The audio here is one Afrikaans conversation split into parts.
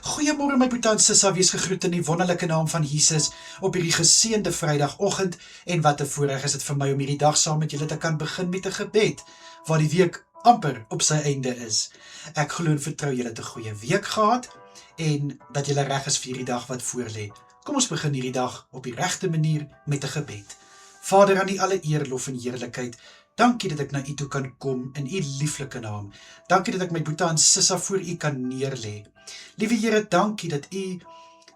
Goeiemôre my boetie en sissa, wees gegroet in die wonderlike naam van Jesus op hierdie geseënde Vrydagoggend en wat 'n voorreg is dit vir my om hierdie dag saam met julle te kan begin met 'n gebed waar die week amper op sy einde is. Ek glo en vertrou julle het 'n goeie week gehad en dat julle reg is vir hierdie dag wat voorlê. Kom ons begin hierdie dag op die regte manier met 'n gebed. Vader, aan U alle eer, lof en heerlikheid. Dankie dat ek na U toe kan kom in U lieflike naam. Dankie dat ek my boetie en sissa voor U kan neerlê. Liewe Here, dankie dat U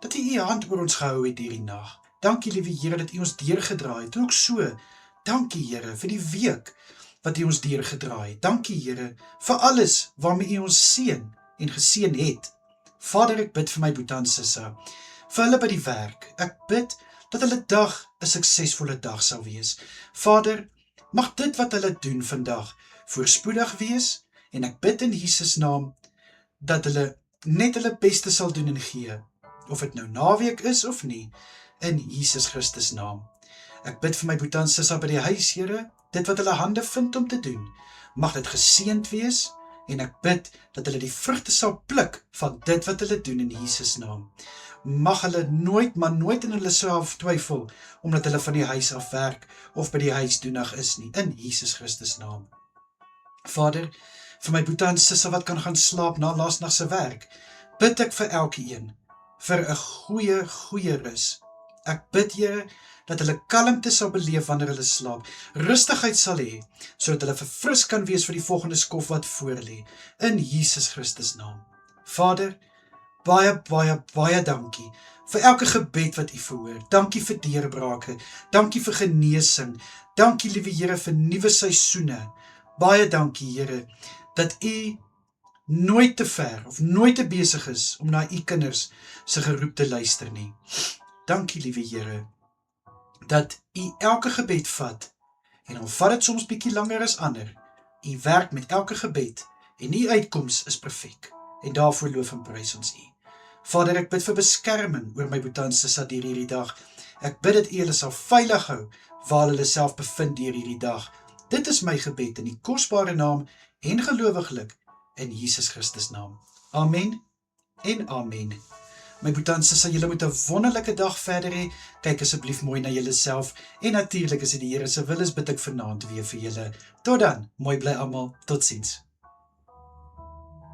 U hand oor ons gehou het hierdie nag. Dankie liewe Here dat U ons deurgedra het. En ook so, dankie Here vir die week wat U ons deurgedra het. Dankie Here vir alles waarmee U ons seën en geseën het. Vader, ek bid vir my boetie en sissa, vir hulle by die werk. Ek bid dat hulle dag 'n suksesvolle dag sal wees. Vader, mag dit wat hulle doen vandag voorspoedig wees en ek bid in Jesus naam dat hulle net hulle beste sal doen en gee, of dit nou naweek is of nie, in Jesus Christus naam. Ek bid vir my boetie en sissa by die huis, Here, dit wat hulle hande vind om te doen, mag dit geseënd wees, en ek bid dat hulle die vrugte sal pluk van dit wat hulle doen in Jesus naam. Mag hulle nooit, maar nooit in hulle self twyfel, omdat hulle van die huis af werk, of by die huisdoenig is nie, in Jesus Christus naam. Vader, vir my boetie en sissa wat kan gaan slaap na laasnag se werk, bid ek vir elkeen, vir 'n goeie rus. Ek bid, Here, dat hulle kalmte sal beleef wanneer hulle slaap, rustigheid sal hê, sodat hulle verfris kan wees vir die volgende skof wat voorlê, in Jesus Christus naam. Vader, baie dankie vir elke gebed wat U verhoor. Dankie vir deurbrake, dankie vir genesing, dankie liewe Here vir nuwe seisoene. Baie dankie Here, dat U nooit te ver of nooit te besig is om na U kinders se geroep te luister nie. Dankie liewe Here, dat U elke gebed vat, en al vat dit soms bietjie langer as ander, U werk met elke gebed, en U uitkoms is perfek, en daarvoor loof en prys ons U. Vader, ek bid vir beskerming oor my boetie en sissa deur hierdie dag. Ek bid dat U hulle sal veilig hou, waar hulle self bevind deur hierdie dag. Dit is my gebed in die kosbare naam, en gelowiglik, in Jesus Christus naam. Amen en amen. My boetie en sissa, julle moet 'n wonderlike dag verder hê. Kyk asseblief mooi na julle self, en natuurlik as dit die Here se wil is, bid ek vanaand weer vir julle. Tot dan, mooi bly almal, totsiens.